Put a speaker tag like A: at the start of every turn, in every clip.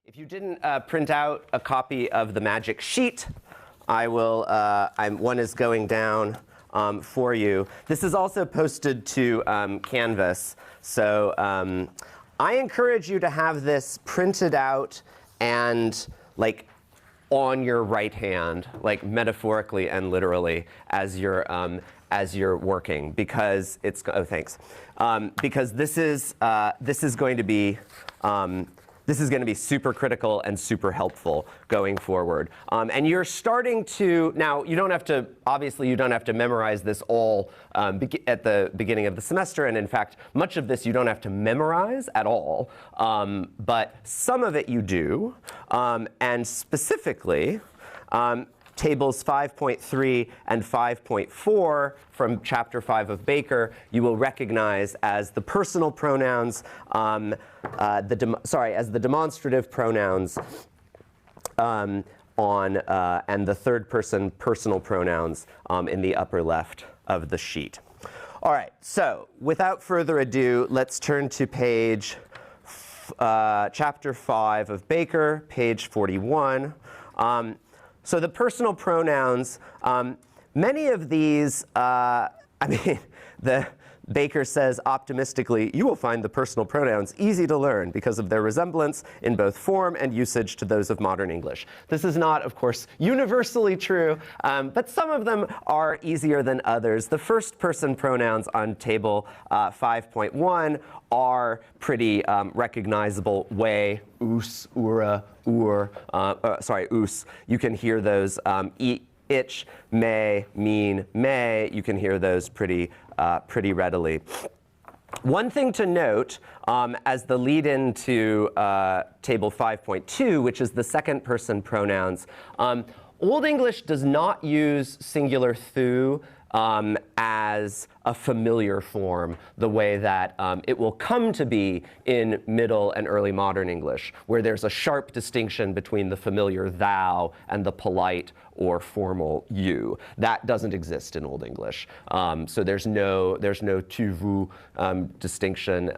A: If you didn't print out a copy of the magic sheet, I will. One is going down for you. This is also posted to Canvas, so I encourage you to have this printed out and like on your right hand, like metaphorically and literally, as you're working, because it's because this is going to be. This is going to be super critical and super helpful going forward. And you're starting to, now you don't have to, obviously you don't have to memorize this all at the beginning of the semester. And in fact, much of this you don't have to memorize at all. But some of it you do. And specifically, tables 5.3 and 5.4 from chapter 5 of Baker, you will recognize as the personal pronouns, as the demonstrative pronouns and the third person personal pronouns in the upper left of the sheet. All right, so without further ado, let's turn to chapter 5 of Baker, page 41. So the personal pronouns, many of these, Baker says optimistically, you will find the personal pronouns easy to learn because of their resemblance in both form and usage to those of modern English. This is not, of course, universally true, but some of them are easier than others. The first person pronouns on table 5.1 are pretty recognizable. Way, us, ura, ur, us. You can hear those itch, may, mean, may. You can hear those pretty readily. One thing to note as the lead-in to table 5.2, which is the second person pronouns, Old English does not use singular thu as a familiar form, the way that it will come to be in Middle and Early Modern English, where there's a sharp distinction between the familiar thou and the polite or formal you. That doesn't exist in Old English. So there's no tu vous distinction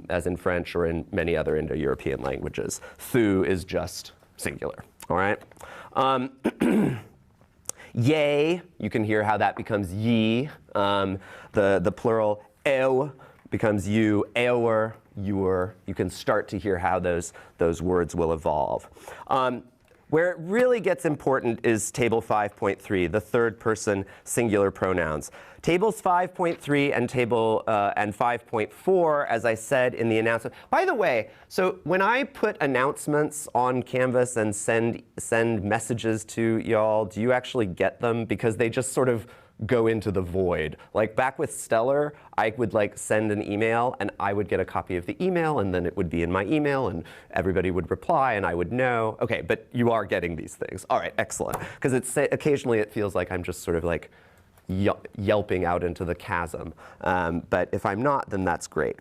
A: as in French or in many other Indo-European languages. Thu is just singular. All right. Yea, you can hear how that becomes ye. The plural ew becomes you, ewer, your. You can start to hear how those words will evolve. Where it really gets important is table 5.3, the third person singular pronouns. Tables 5.3 and 5.4, as I said in the announcement. By the way, so when I put announcements on Canvas and send messages to y'all, do you actually get them? Because they just sort of go into the void. Like back with Stellar, I would like send an email and I would get a copy of the email and then it would be in my email and everybody would reply and I would know. Okay, but you are getting these things. All right, excellent. Because occasionally it feels like I'm just sort of like yelping out into the chasm. But if I'm not, then that's great.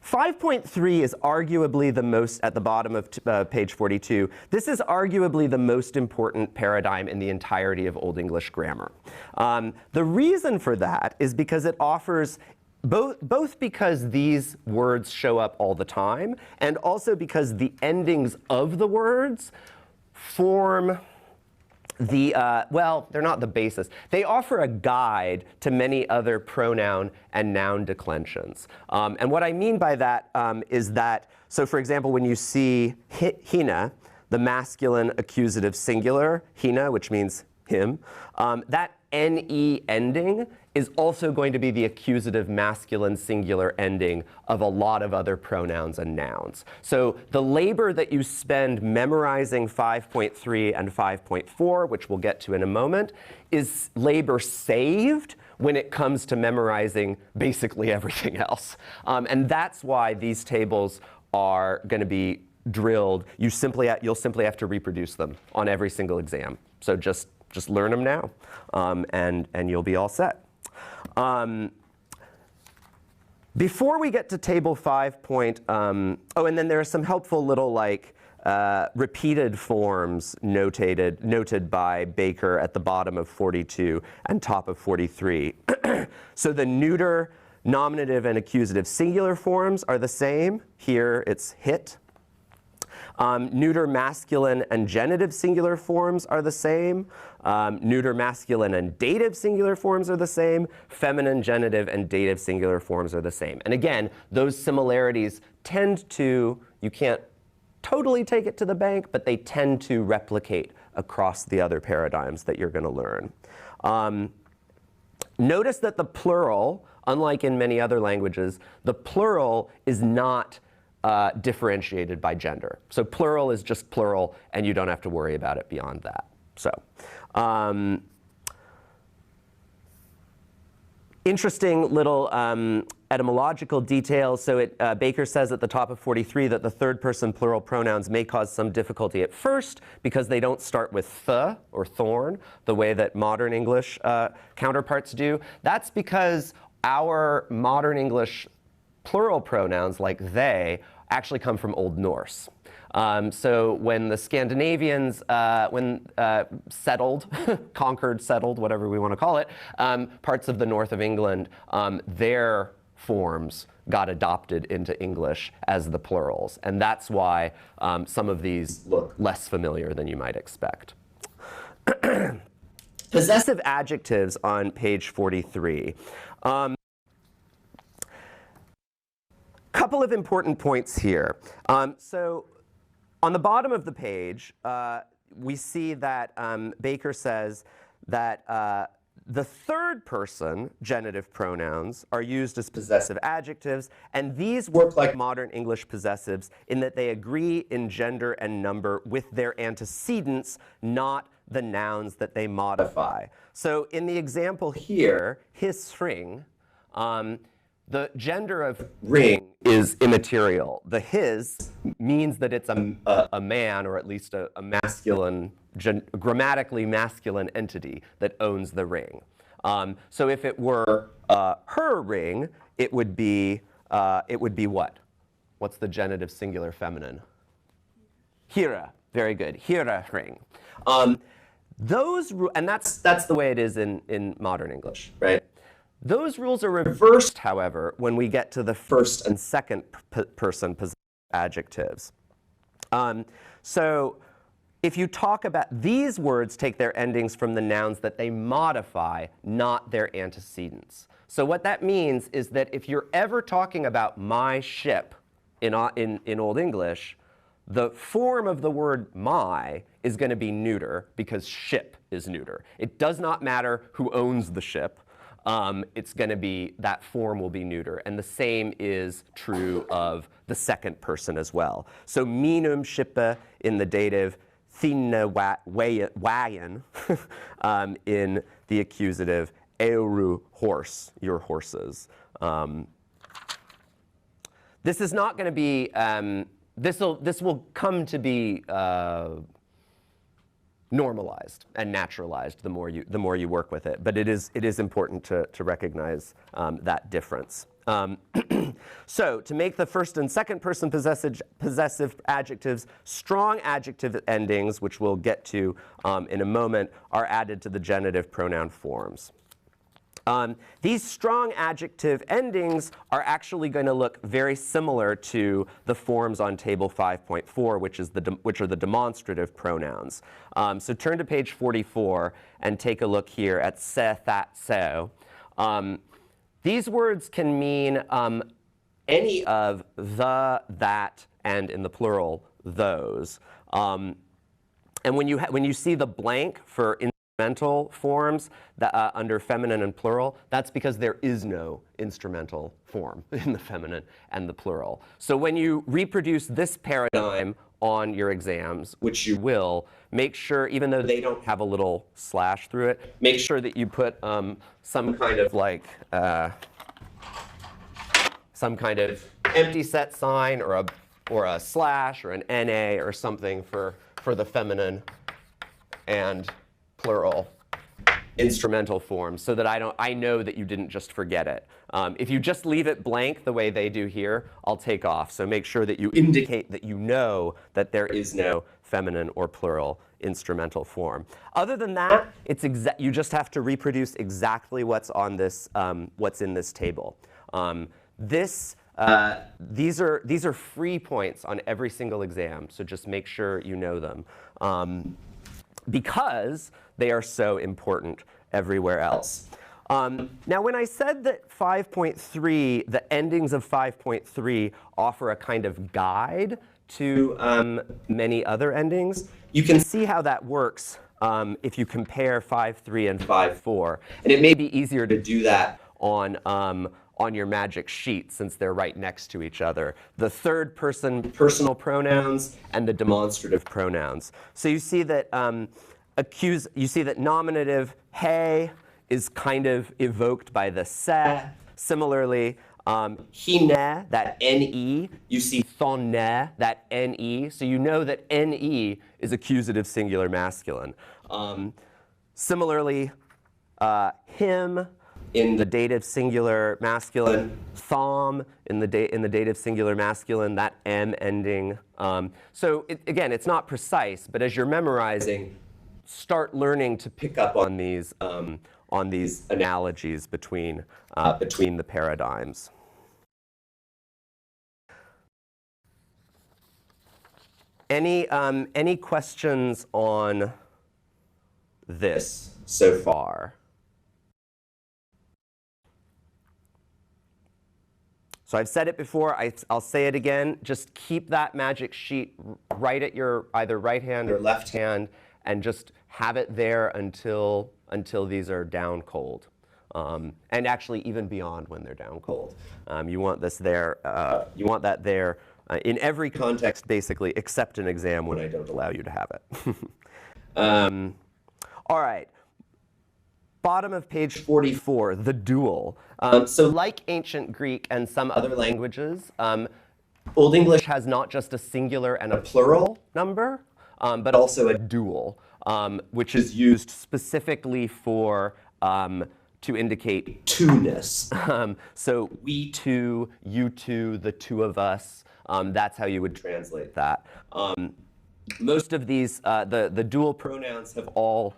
A: 5.3 is arguably the most, at the bottom of page 42, this is arguably the most important paradigm in the entirety of Old English grammar. The reason for that is because it offers, both because these words show up all the time, and also because the endings of the words form the, well, they're not the basis. They offer a guide to many other pronoun and noun declensions. And what I mean by that is that, so for example, when you see hina, the masculine accusative singular, hina, which means him, that ne ending is also going to be the accusative masculine singular ending of a lot of other pronouns and nouns. So the labor that you spend memorizing 5.3 and 5.4, which we'll get to in a moment, is labor saved when it comes to memorizing basically everything else. And that's why these tables are going to be drilled. You'll simply have to reproduce them on every single exam. So just learn them now, and you'll be all set. Before we get to table 5 and then there are some helpful little like repeated forms noted by Baker at the bottom of 42 and top of 43. So the neuter, nominative, and accusative singular forms are the same. Here it's hit. Neuter masculine and genitive singular forms are the same. Neuter masculine and dative singular forms are the same. Feminine genitive and dative singular forms are the same. And again, those similarities tend to, you can't totally take it to the bank, but they tend to replicate across the other paradigms that you're going to learn. Notice that the plural, unlike in many other languages, the plural is not differentiated by gender. So plural is just plural, and you don't have to worry about it beyond that. So interesting little etymological details. So Baker says at the top of 43 that the third person plural pronouns may cause some difficulty at first because they don't start with th or thorn the way that modern English counterparts do. That's because our modern English plural pronouns like they actually come from Old Norse. So when the Scandinavians settled, conquered, settled, whatever we want to call it, parts of the north of England, their forms got adopted into English as the plurals. And that's why some of these look less familiar than you might expect. Possessive adjectives on page 43. Couple of important points here. So on the bottom of the page, we see that Baker says that the third person genitive pronouns are used as possessive adjectives, and these work like modern English possessives in that they agree in gender and number with their antecedents, not the nouns that they modify. So in the example here, his ring, the gender of ring is immaterial. The his means that it's a man, or at least a masculine, grammatically masculine entity that owns the ring. So if it were her ring, it would be what? What's the genitive singular feminine? Hira. Very good. Hira ring. And that's the way it is in modern English, right? Those rules are reversed, however, when we get to the first and second person possessive adjectives. So if you talk about these words, take their endings from the nouns that they modify, not their antecedents. So what that means is that if you're ever talking about my ship in Old English, the form of the word my is going to be neuter because ship is neuter. It does not matter who owns the ship. It's going to be, that form will be neuter. And the same is true of the second person as well. So minum shippe in the dative, thine wayan in the accusative, euru horse, your horses. This is not going to be, this will come to be normalized and naturalized the more you work with it. But it is important to recognize that difference. So to make the first and second person possessive adjectives, strong adjective endings, which we'll get to in a moment, are added to the genitive pronoun forms. These strong adjective endings are actually going to look very similar to the forms on table 5.4, which are the demonstrative pronouns. So turn to page 44 and take a look here at se, that, so. These words can mean any of the, that, and in the plural, those. And when you see the blank for instrumental forms under feminine and plural, that's because there is no instrumental form in the feminine and the plural. So when you reproduce this paradigm on your exams, which you will, make sure, even though they don't have a little slash through it, make sure that you put some kind of like some kind of empty set sign or a slash or an NA or something for the feminine and plural instrumental forms, so that I know that you didn't just forget it. If you just leave it blank the way they do here, I'll take off. So make sure that you indicate that you know that there is no feminine or plural instrumental form. Other than that, you just have to reproduce exactly what's on this, what's in this table. This these are free points on every single exam, so just make sure you know them, because they are so important everywhere else. Now, when I said that 5.3, the endings of 5.3 offer a kind of guide to many other endings, you can see how that works if you compare 5.3 and 5.4. And it may be easier to do that on your magic sheet, since they're right next to each other. The third person personal pronouns and the demonstrative pronouns. So you see that nominative he is kind of evoked by the se. Similarly, hine, that ne, you see thon ne, that ne. So you know that ne is accusative singular masculine. Similarly, him in the dative singular masculine, thom in the dative singular masculine, that m ending. So again, it's not precise, but as you're memorizing, start learning to pick up on these analogies between the paradigms. Any questions on this so far? So I've said it before, I'll say it again. Just keep that magic sheet right at your either right hand or left hand, and just have it there until these are down cold. And actually even beyond when they're down cold. You want this there, you want that there in every context basically, except an exam when I don't allow you to have it. All right. Bottom of page 44, the dual. So like ancient Greek and some other languages, Old English has not just a singular and a plural number, but also a dual, which is used specifically for to indicate two-ness. So we two, you two, the two of us, that's how you would translate that. Most of these, the dual pronouns have all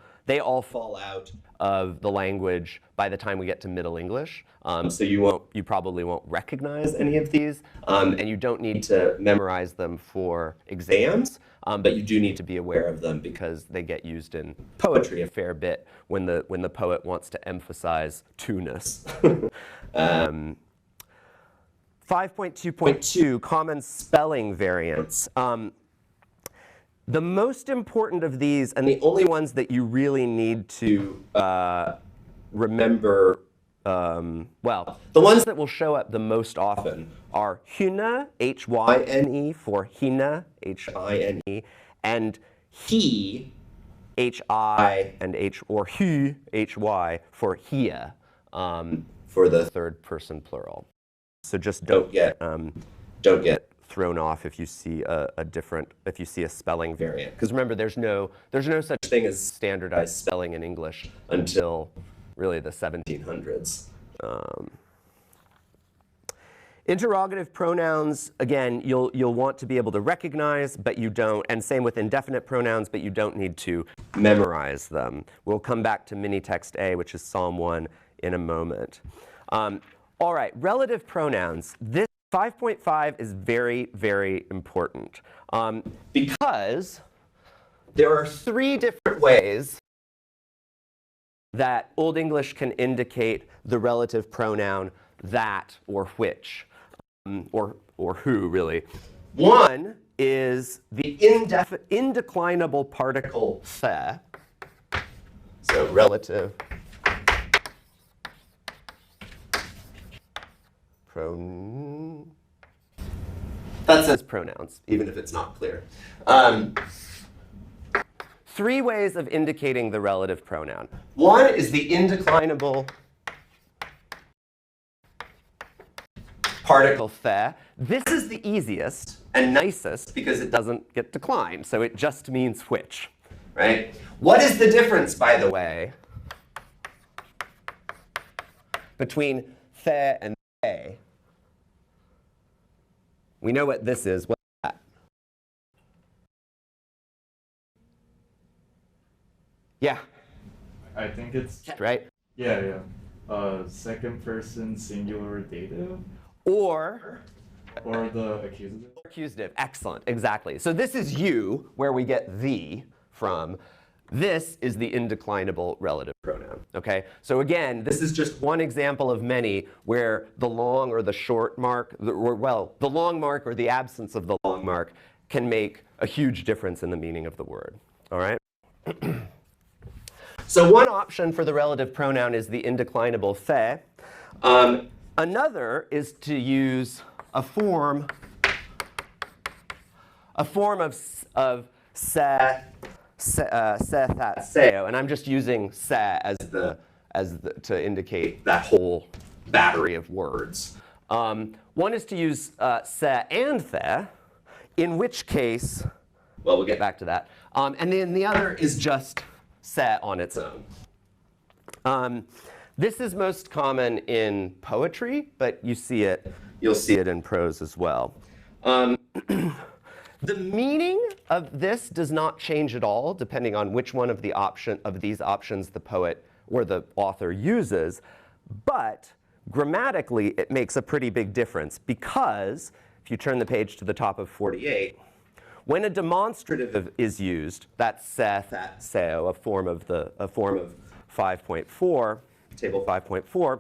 A: fall out of the language by the time we get to Middle English. So you probably won't recognize any of these, and you don't need to memorize them for exams, but you do need to be aware of them because they get used in poetry a fair bit when the poet wants to emphasize two-ness. 5.2.2, common spelling variants. The most important of these, and the only ones that you really need to remember, well, the ones that will show up the most often are hyne, H-Y-N-E, for hine, H-I-N-E, and he, H-I, and H, or hy, H-Y, for hia, for the third person plural. So just don't get thrown off if you see if you see a spelling variant. Because remember, there's no such thing as standardized spelling in English until really the 1700s. Interrogative pronouns, again, you'll want to be able to recognize, but you don't, and same with indefinite pronouns, but you don't need to memorize them. We'll come back to mini text A, which is Psalm 1, in a moment. All right, relative pronouns. This 5.5 is very, very important because there are three different ways that Old English can indicate the relative pronoun that or which, or who, really. One is the indeclinable particle the, so relative that says pronouns, even if it's not clear. Three ways of indicating the relative pronoun. One is the indeclinable particle the. This is the easiest and nicest because it doesn't get declined, so it just means which, right? What is the difference, by the way, between the and they? We know what this is. What's that? Yeah.
B: I think it's
A: right.
B: Yeah. Second person singular dative.
A: or
B: the accusative.
A: Accusative, excellent, exactly. So this is you, where we get the from. This is the indeclinable relative pronoun, okay? So again, this is just one example of many where the long or the short mark, well, the long mark or the absence of the long mark can make a huge difference in the meaning of the word, all right? So one option for the relative pronoun is the indeclinable the. Another is to use a form of se, that, seo, and I'm just using se to indicate that whole battery of words. One is to use se and the, in which case, well, we'll get back to that. And then the other is just se on its own. This is most common in poetry, but you'll see it in prose as well. The meaning of this does not change at all, depending on which one of these options the poet or the author uses. But grammatically, it makes a pretty big difference because if you turn the page to the top of 48, when a demonstrative is used, that's se, that, seo, a form of 5.4, table 5.4.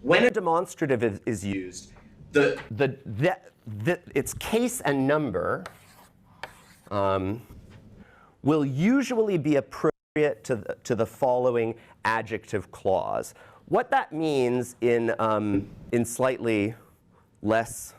A: When a demonstrative is used, its case and number will usually be appropriate to the following adjective clause. What that means in slightly less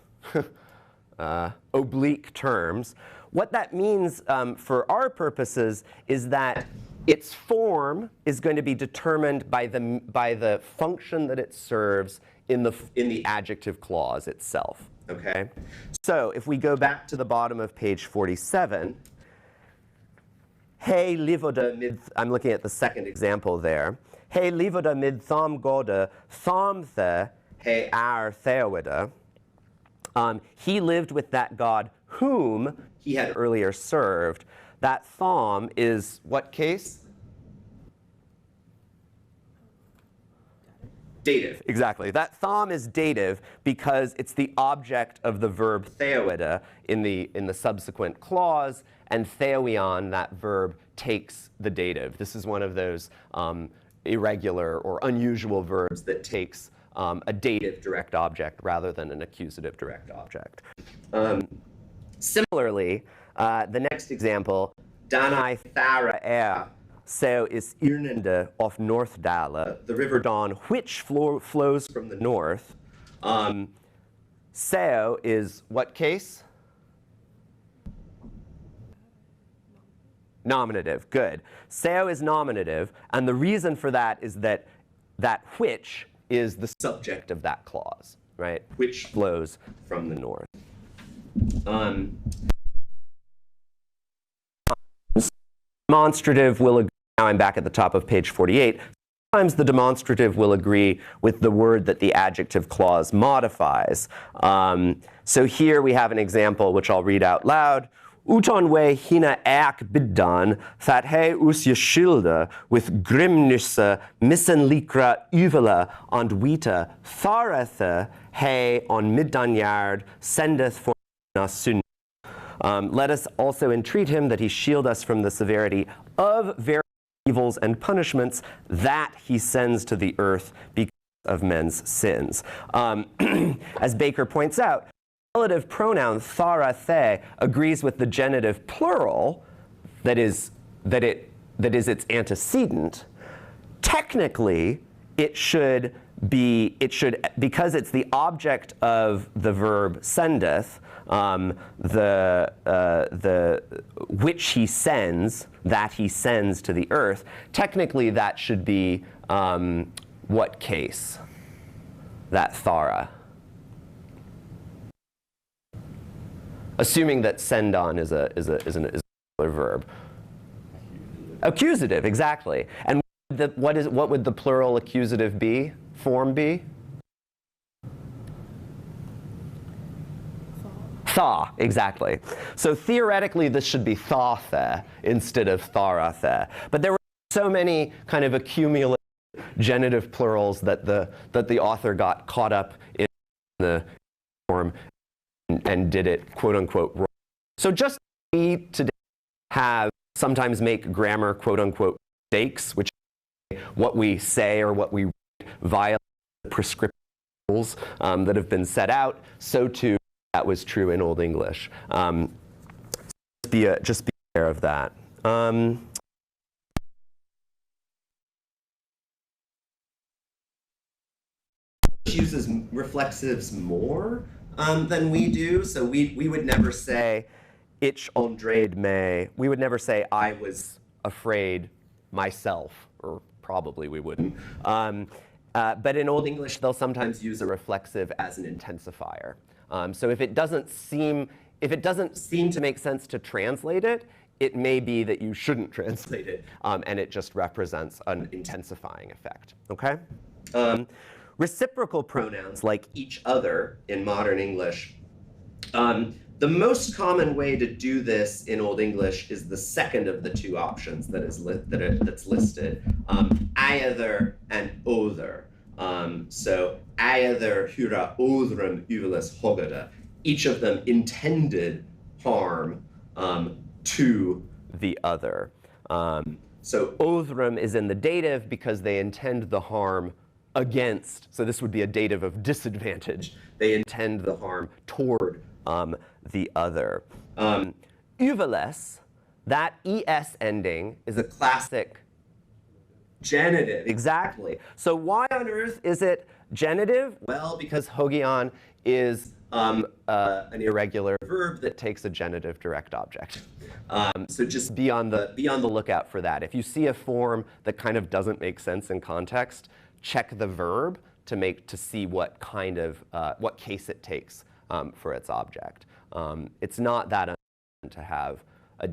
A: oblique terms, what that means for our purposes is that its form is going to be determined by the function that it serves in the adjective clause itself. Okay? So if we go back to the bottom of page 47, Hei livoda mid, I'm looking at the second example there. Hei livoda mid tham goda tham the hei ar theowida. He lived with that God whom he had earlier served. That tham is what case? Dative, exactly. That tham is dative because it's the object of the verb theoida in the subsequent clause, and theoion, that verb, takes the dative. This is one of those irregular or unusual verbs that takes a dative direct object rather than an accusative direct object. Similarly, the next example, Danai Thara Air. So is Irnende of North Dala, the river Don, which flows from the north. Seo is what case? Nominative, good. Seo is nominative, and the reason for that is that which is the subject of that clause, right? Which flows from the north. Demonstrative will agree. Now I'm back at the top of page 48. Sometimes the demonstrative will agree with the word that the adjective clause modifies. So here we have an example which I'll read out loud. Utan we hina ek biddan that he us yeshilda with grimnisse missen likra uvela and wita farethe he on middanyard sendeth for nasun. Let us also entreat him that he shield us from the severity of various evils and punishments that he sends to the earth because of men's sins. As Baker points out, the relative pronoun thara the agrees with the genitive plural that is its antecedent. Technically, it should because it's the object of the verb sendeth, which he sends, that he sends to the earth, technically that should be what case? That thara. Assuming that send on is a verb. Accusative, exactly. And what would the plural accusative be? Form be? Tha, exactly. So theoretically, this should be tha-the instead of thara-the. But there were so many kind of accumulated genitive plurals that the author got caught up in the form and did it quote unquote wrong. So just we today sometimes make grammar quote unquote mistakes, which is what we say or what we write violate the prescriptive rules that have been set out. So too that was true in Old English. Just be aware of that. Uses reflexives more than we do. So we would never say, ich ondreed me. We would never say, I was afraid myself, or probably we wouldn't. But in Old English, they'll sometimes use a reflexive as an intensifier. So if it doesn't seem to make sense to translate it, it may be that you shouldn't translate it, and it just represents an intensifying effect. Okay? Reciprocal pronouns, like each other in modern English, the most common way to do this in Old English is the second of the two options that's listed, either and other. So either hura othrem uvelis hogada. Each of them intended harm to the other. So othrem is in the dative because they intend the harm against. So this would be a dative of disadvantage. They intend the harm toward the other. Uveles, that es ending is a classic genitive. Exactly. So why on earth is it genitive? Well, because hogion is an irregular verb that takes a genitive direct object. So just be on the lookout for that. If you see a form that kind of doesn't make sense in context, check the verb to see what kind of what case it takes for its object. It's not that uncommon to have a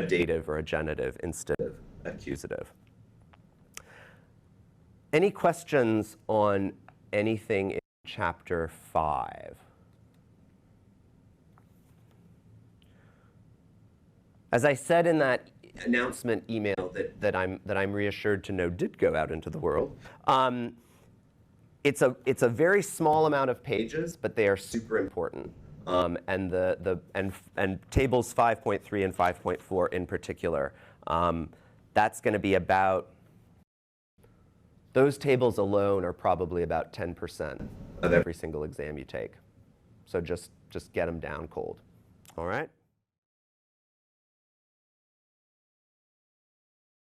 A: dative or a genitive instead of accusative. Any questions on anything in chapter 5? As I said in that announcement email that I'm reassured to know did go out into the world, it's a very small amount of pages, but they are super important. And tables 5.3 and 5.4 in particular, that's going to be about, those tables alone are probably about 10% of every single exam you take. So just get them down cold. All right?